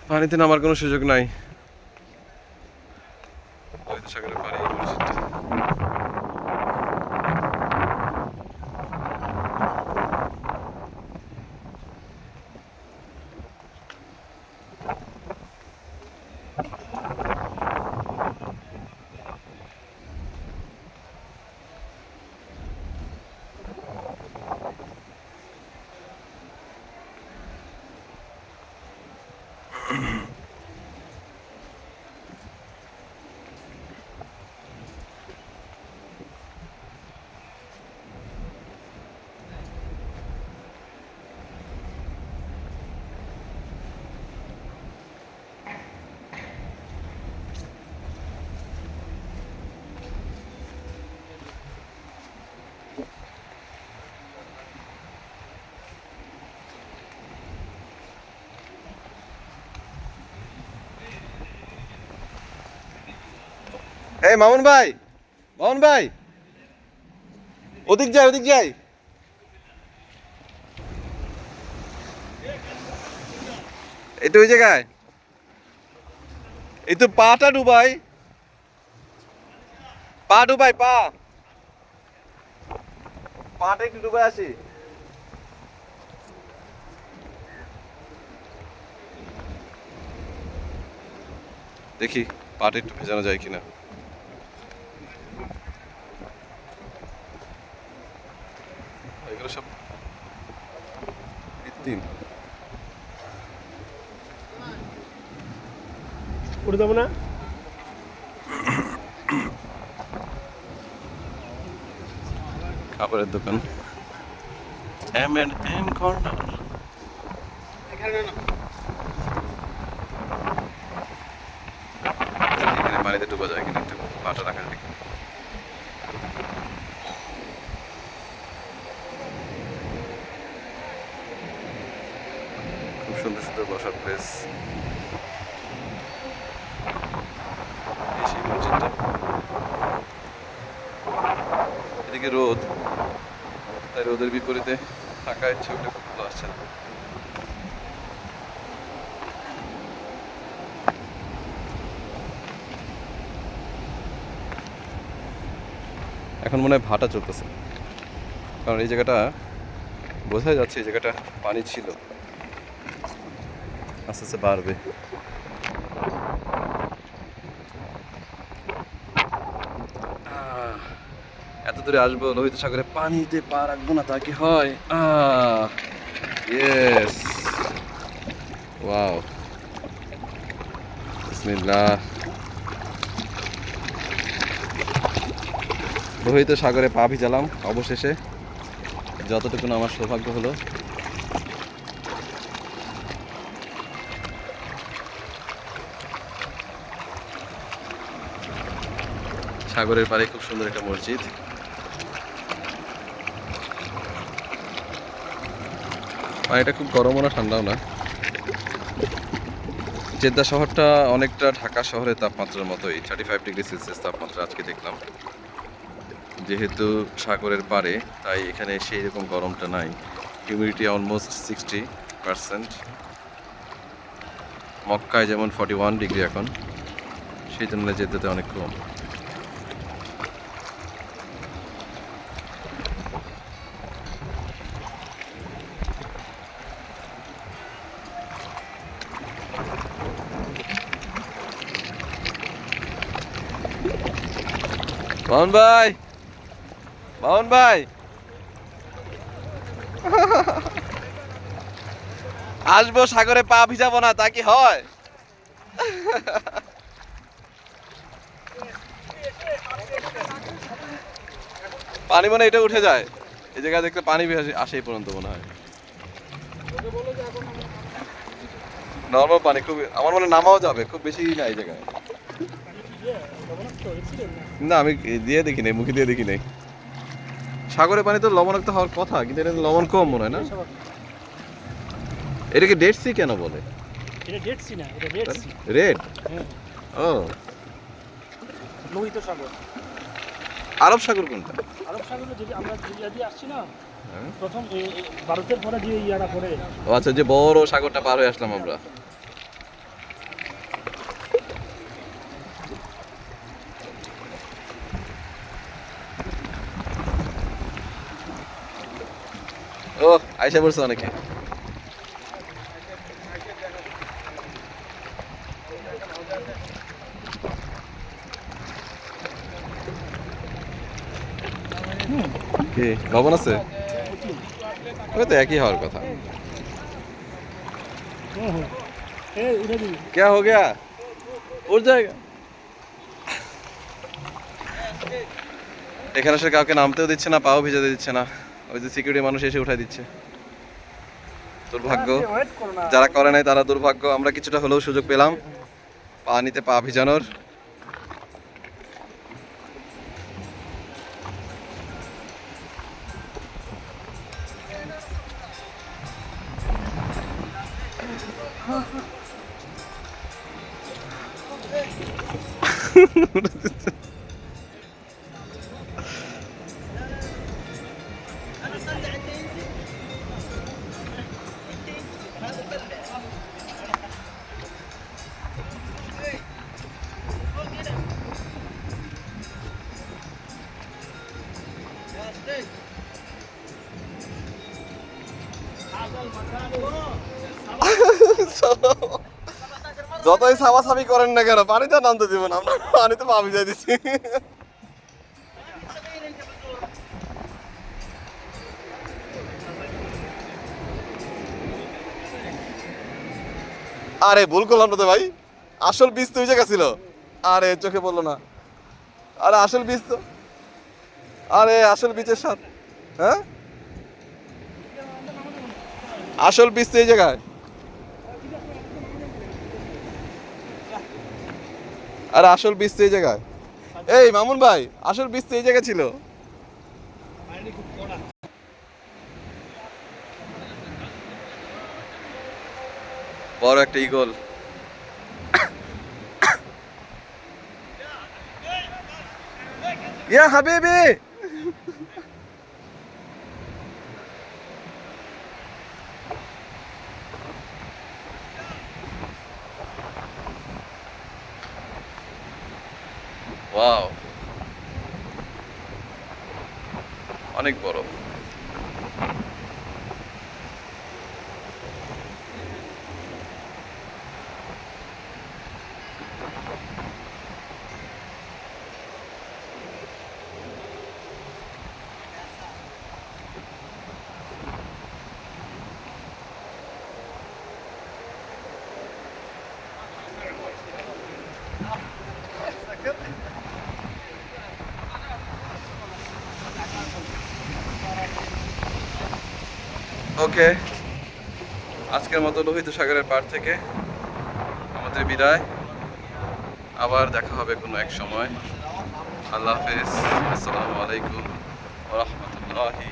পানিতে নামার কোনো সুযোগ নাই। লোহিত সাগরের পানি মসজিদটা। এই মামুন ভাই, মামুন ভাই, ওদিক যাই, ওদিক যাই। এটা ওই জায়গায়, এই তো পাটা ডুবাই, পা ডুবাই, পাটা একটু ডুবাই আসি। দেখি পাটা একটু ভেজানো যায় কিনা। এগুলো সব কৃত্রিম। উঠে যাবো না। কাপড়ের দোকান, M&M কর্নার। এখানে পানিতে ডুবা যায় কিনা একটু পাটা রাখার দিকে। খুব সুন্দর সুন্দর বসার প্লেস। এই সেই মসজিদটা। এদিকে রোদ, তাই রোদের বিপরীতে থাকা ছবিটা খুব ভালো আসছে। এখন মনে হয় ভাটা চলতেছে, কারণ এই জায়গাটা বোঝা যাচ্ছে এই জায়গাটা পানি ছিল, আস্তে আস্তে বাড়বে। এত দূরে আসবো, লোহিত সাগরে পানিতে পা রাখবো না তা কি হয়? ইয়েস, ওয়াও, বিসমিল্লাহ। লোহিত সাগরে পা ভিজালাম অবশেষে, যতটুকু আমার সৌভাগ্য হলো। সাগরের পাড়ে খুব সুন্দর একটা মসজিদ। পানিটা খুব গরমও না ঠান্ডাও না। জেদ্দা শহরটা অনেকটা ঢাকা শহরের তাপমাত্রার মতোই, 35°C তাপমাত্রা আজকে দেখলাম। যেহেতু সাগরের পাড়ে, তাই এখানে সেই রকম গরমটা নাই। Humidity almost 60%। মক্কায় যেমন 41° এখন, সেই জন্য জেদ্দাতে অনেক কম। মামুন ভাই, মামুন ভাই, আসবো সাগরে পা ভিজাবো না তা কি হয়? পানি মনে হয় এটা উঠে যায়, এই জায়গায় দেখতে পানি আসে এই পর্যন্ত মনে হয়। নর্মাল পানি খুব, আমার মনে হয় নামাও যাবে, খুব বেশি না এই জায়গায়। না আমি দিয়ে দেখি নাই, মুখে দিয়ে দেখি নাই। সাগরের পানি তো লবণাক্ত হওয়ার কথা, কিন্তু এটা লবণ কম মনে হয় না। এটাকে ডেড সি কেন বলে? এটা ডেড সি না, এটা রেড সি। রেড? ও, লোহিত সাগর। আরব সাগর কোনটা? আরব সাগরে যদি আমরা যদি আসছি না, প্রথম ভারতের পরে যে ইয়াটা পড়ে। ও আচ্ছা, যে বড় সাগরটা পার হয়ে আসলাম আমরা। আইসা পড়ছে অনেকে। কি লবণ আছে? ওই তো একই হওয়ার কথা। उधर ही क्या हो गया? উঠ জায়গা। এখানে সে কাউকে নামতেও দিচ্ছে না, পাও ভিজাতে দিচ্ছে না। ওই যে সিকিউরিটি মানুষ এসে উঠাই দিচ্ছে। দুর্ভাগ্য, वेट करो ना যারা করে নাই তারা দুর্ভাগ্য। আমরা কিছুটা হলেও সুযোগ পেলাম পানিতে পা ভিজানোর। যতই সাবাসাবি করেন না কেন পানিতে নামতে দিব না, আমরা পানিতে পা ভিজাই দিচ্ছি। আরে ভুল করলাম না তো ভাই, আসল বীজ তো ওই জায়গা ছিল। আরে চোখে পড়লো না। আরে আসল বীজ তো, আরে আসল বীজের সাথে, হ্যাঁ আসল বীজ তো এই জায়গায়। আরে আসল বীজ তো এই জায়গায়। এই মামুন ভাই, আসল বীজ তো এই জায়গায় ছিল। বড় একটা ঈগল। ইয়া হাবিবি, ওয়াও অনেক বড়। ওকে, আজকের মতো লোহিত সাগরের পাড় থেকে আমাদের বিদায়। আবার দেখা হবে কোনো এক সময়। আল্লাহ হাফেজ, আসসালামু আলাইকুম ওয়া রাহমাতুল্লাহি